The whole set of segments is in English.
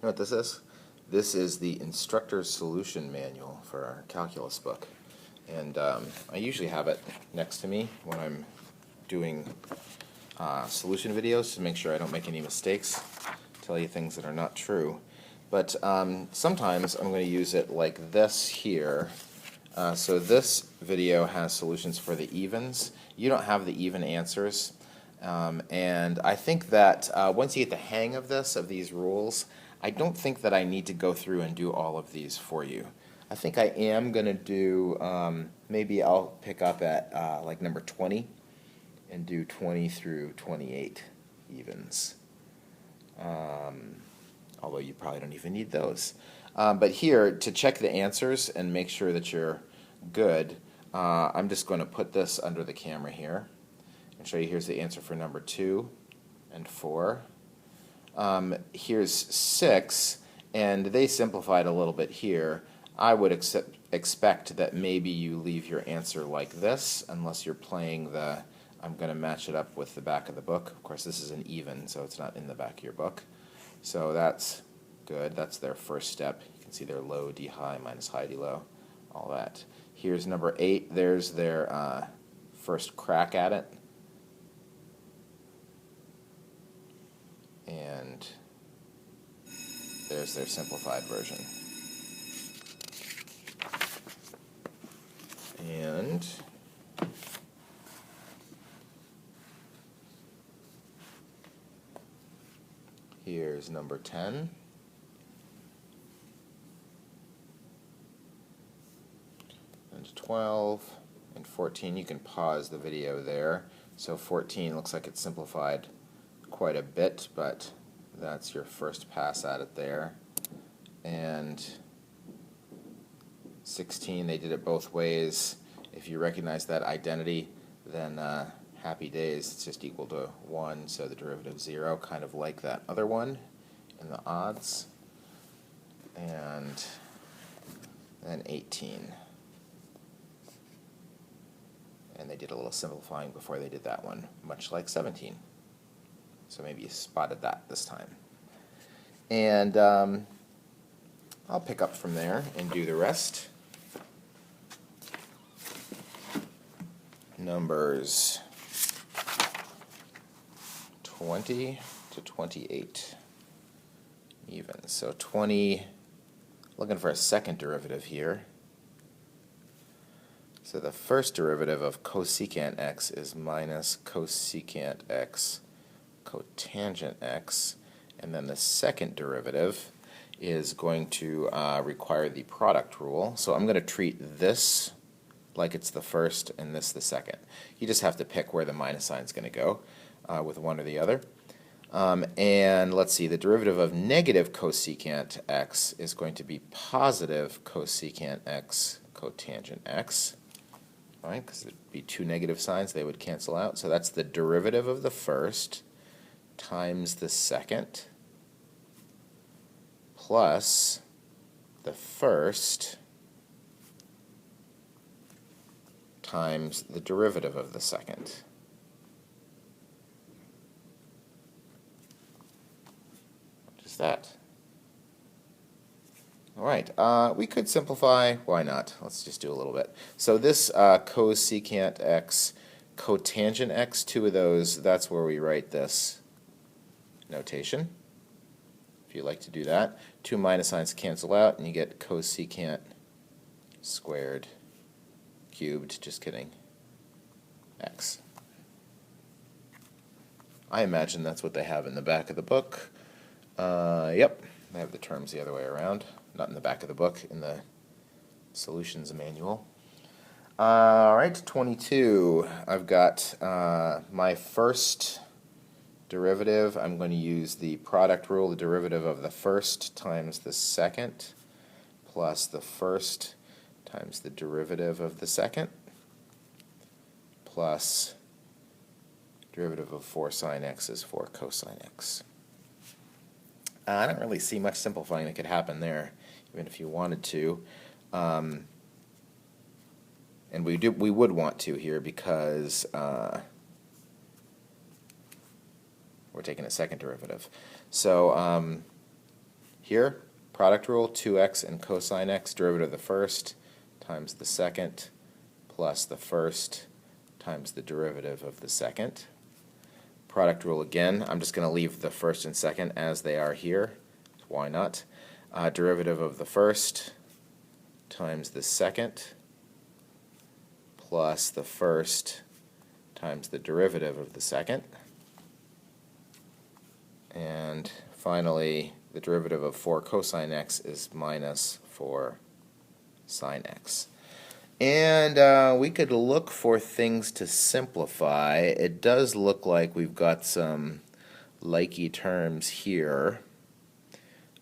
know what this is? This is the Instructor Solution Manual for our calculus book. And I usually have it next to me when I'm doing solution videos to make sure I don't make any mistakes, tell you things that are not true. But sometimes I'm going to use it like this here. So this video has solutions for the evens. You don't have the even answers. And I think that once you get the hang of this, of these rules, I don't think that I need to go through and do all of these for you. I think I am going to do, maybe I'll pick up at like number 20 and do 20 through 28 evens. Although you probably don't even need those. But here, to check the answers and make sure that you're good, I'm just going to put this under the camera here and show you here's the answer for number 2 and 4. Here's 6, and they simplified a little bit here. I would expect that maybe you leave your answer like this, unless you're playing the, I'm going to match it up with the back of the book. Of course, this is an even, so it's not in the back of your book. So that's good. That's their first step. You can see their low, D high, minus high, D low, all that. Here's number 8. There's their first crack at it. And there's their simplified version. And here's number 10. And 12 and 14. You can pause the video there. So 14 looks like it's simplified quite a bit, but that's your first pass at it there. And 16, they did it both ways. If you recognize that identity, then happy days. It's just equal to 1, so the derivative 0, kind of like that other one in the odds. And then 18. And they did a little simplifying before they did that one, much like 17. So maybe you spotted that this time. And I'll pick up from there and do the rest. Numbers 20 to 28 even. So 20, looking for a second derivative here. So the first derivative of cosecant x is minus cosecant x cotangent x, and then the second derivative is going to require the product rule. So I'm going to treat this like it's the first and this the second. You just have to pick where the minus sign is going to go with one or the other. And let's see, the derivative of negative cosecant x is going to be positive cosecant x cotangent x. Right, because it'd be two negative signs, they would cancel out. So that's the derivative of the first times the second plus the first times the derivative of the second. What is that? All right, we could simplify. Why not? Let's just do a little bit. So this cosecant x, cotangent x, two of those, that's where we write this notation, if you like to do that. Two minus signs cancel out, and you get cosecant squared cubed, just kidding, x. I imagine that's what they have in the back of the book. Yep, they have the terms the other way around. Not in the back of the book, in the solutions manual. All right, 22. I've got my first derivative. I'm going to use the product rule, the derivative of the first times the second, plus the first times the derivative of the second, plus derivative of 4 sine x is 4 cosine x. I don't really see much simplifying that could happen there, even if you wanted to. And we would want to here because we're taking a second derivative. So Here, product rule, 2x and cosine x, derivative of the first times the second plus the first times the derivative of the second. Product rule again, I'm just going to leave the first and second as they are here. Why not? Derivative of the first times the second plus the first times the derivative of the second. And finally, the derivative of 4 cosine x is minus 4 sine x. And we could look for things to simplify. It does look like we've got some likey terms here.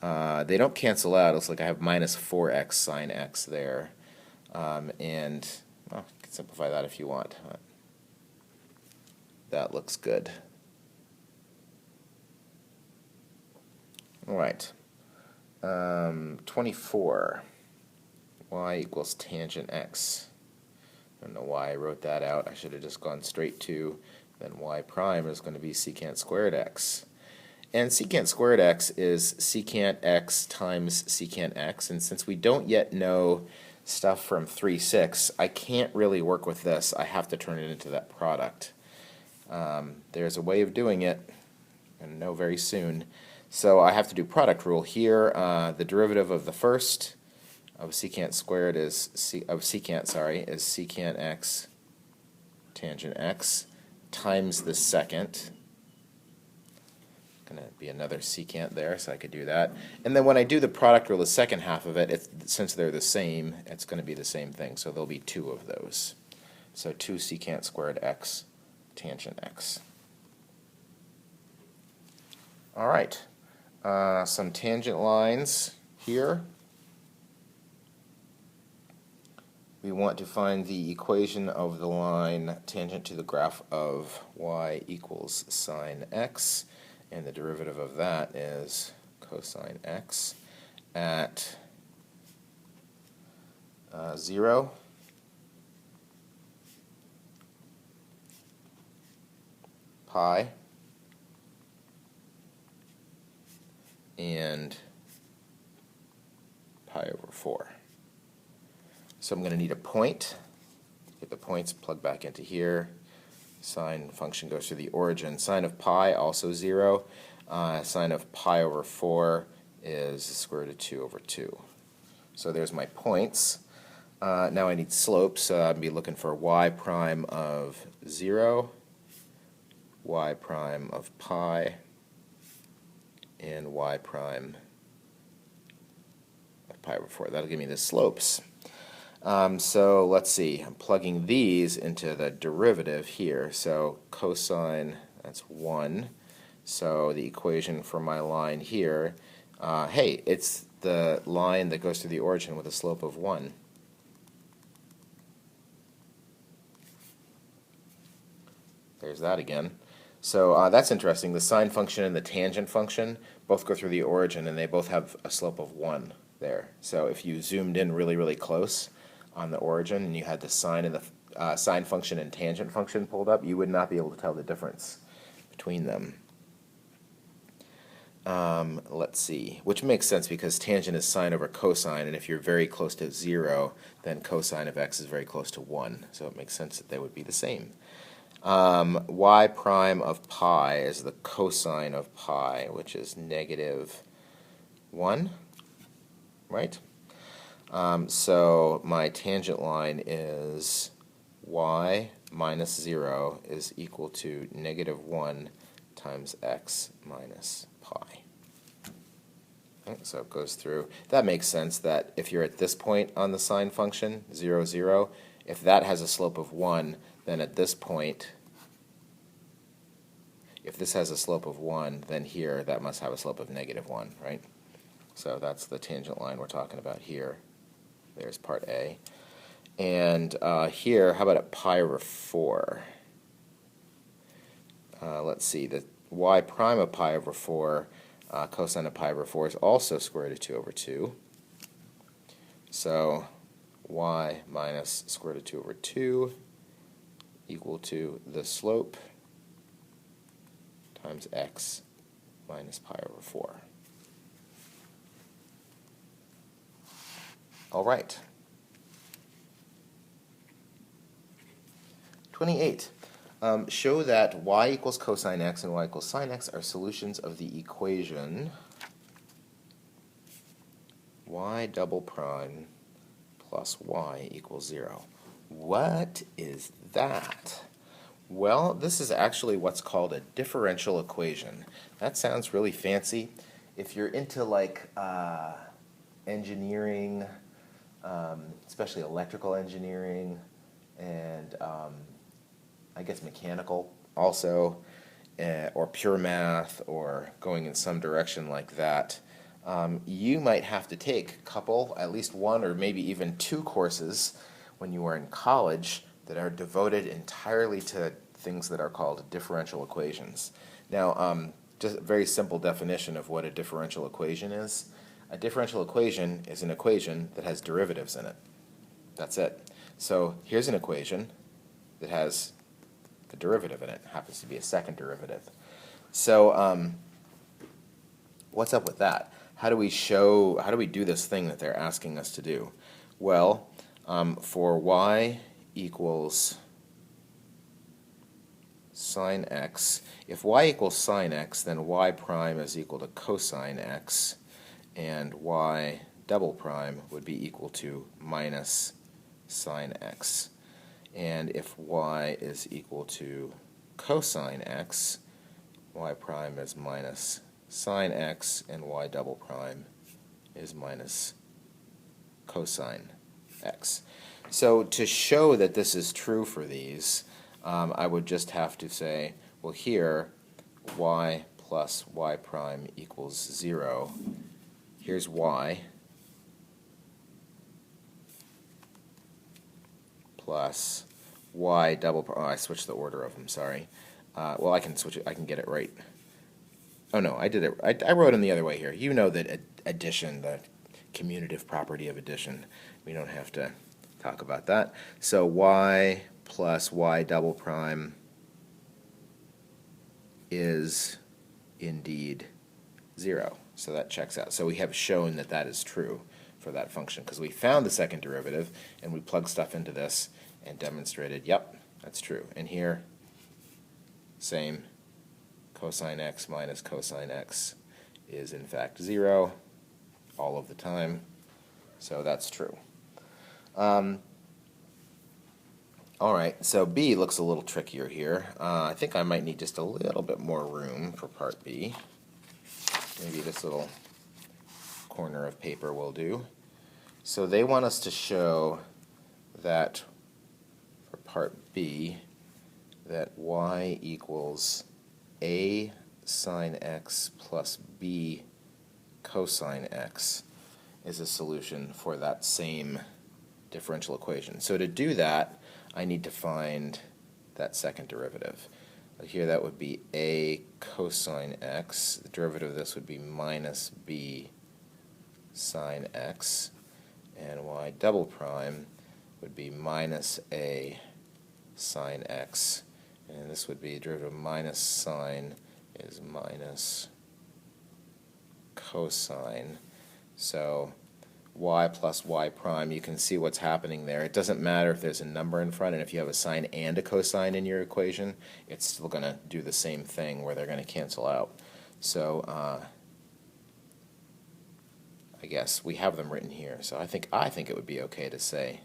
They don't cancel out. It looks like I have minus 4x sine x there. And well, you can simplify that if you want. That looks good. All right. 24. Y equals tangent x. I don't know why I wrote that out. I should have just gone straight to then y prime is going to be secant squared x. And secant squared x is secant x times secant x. And since we don't yet know stuff from 3/6, I can't really work with this. I have to turn it into that product. There's a way of doing it, and know very soon. So I have to do product rule here. The derivative of the first of secant squared is secant x tangent x times the second. Going to be another secant there, so I could do that. And then when I do the product rule, the second half of it, since they're the same, it's going to be the same thing. So there'll be 2 of those. So 2 secant squared x tangent x. All right. Some tangent lines here. We want to find the equation of the line tangent to the graph of y equals sine x, and the derivative of that is cosine x at 0, pi, and pi over 4. So I'm going to need a point. Get the points, plug back into here. Sine function goes to the origin. Sine of pi, also 0. Sine of pi over 4 is square root of 2 over 2. So there's my points. Now I need slopes. So I'd be looking for y prime of 0, y prime of pi, and y prime of pi over 4. That'll give me the slopes. So let's see, I'm plugging these into the derivative here. So cosine, that's 1. So the equation for my line here, hey, it's the line that goes to the origin with a slope of 1. There's that again. So that's interesting. The sine function and the tangent function both go through the origin, and they both have a slope of 1 there. So if you zoomed in really, really close on the origin and you had the sine and the sine function and tangent function pulled up, you would not be able to tell the difference between them. Let's see, which makes sense because tangent is sine over cosine, and if you're very close to 0, then cosine of x is very close to 1, so it makes sense that they would be the same. Y prime of pi is the cosine of pi, which is negative 1, right? So my tangent line is y minus 0 is equal to negative 1 times x minus pi. Okay, so it goes through. That makes sense that if you're at this point on the sine function, 0, 0, if that has a slope of 1, then at this point, if this has a slope of 1, then here that must have a slope of negative 1, right? So that's the tangent line we're talking about here. There's part A. And here, how about at pi over 4? Let's see, the y prime of pi over 4, cosine of pi over 4 is also square root of 2 over 2. So y minus square root of 2 over 2 equal to the slope times x minus pi over 4. All right. 28. Show that y equals cosine x and y equals sine x are solutions of the equation y double prime plus y equals 0. What is that? Well, this is actually what's called a differential equation. That sounds really fancy. If you're into like engineering, especially electrical engineering, and I guess mechanical also, or pure math, or going in some direction like that, you might have to take a couple, at least one or maybe even two courses when you are in college that are devoted entirely to things that are called differential equations. Now, just a very simple definition of what a differential equation is. A differential equation is an equation that has derivatives in it. That's it. So here's an equation that has a derivative in it. It happens to be a second derivative. So what's up with that? How do we do this thing that they're asking us to do? Well, for y equals sine x, if y equals sine x, then y prime is equal to cosine x, and y double prime would be equal to minus sine x. And if y is equal to cosine x, y prime is minus sine x, and y double prime is minus cosine x. So to show that this is true for these, I would just have to say, well, here y plus y prime equals 0. Here's y plus y double prime. Oh, I switched the order of them, sorry. Well, I can switch it. I can get it right. Oh no, I did it. I wrote them the other way here. You know that addition, the commutative property of addition, we don't have to talk about that. So y plus y double prime is indeed 0. So that checks out. So we have shown that that is true for that function because we found the second derivative and we plugged stuff into this and demonstrated, yep, that's true. And here, same, cosine x minus cosine x is in fact 0 all of the time. So that's true. All right, so B looks a little trickier here. I think I might need just a little bit more room for part B. Maybe this little corner of paper will do. So they want us to show that for part B, that y equals a sine x plus b cosine x is a solution for that same differential equation. So to do that, I need to find that second derivative. Here that would be a cosine x. The derivative of this would be minus b sine x. And y double prime would be minus a sine x. And this would be derivative of minus sine is minus cosine. So y plus y prime, you can see what's happening there. It doesn't matter if there's a number in front, and if you have a sine and a cosine in your equation, it's still going to do the same thing where they're going to cancel out. So I guess we have them written here. So I think it would be okay to say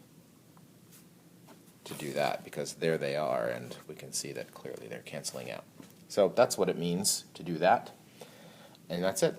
to do that because there they are, and we can see that clearly they're canceling out. So that's what it means to do that, and that's it.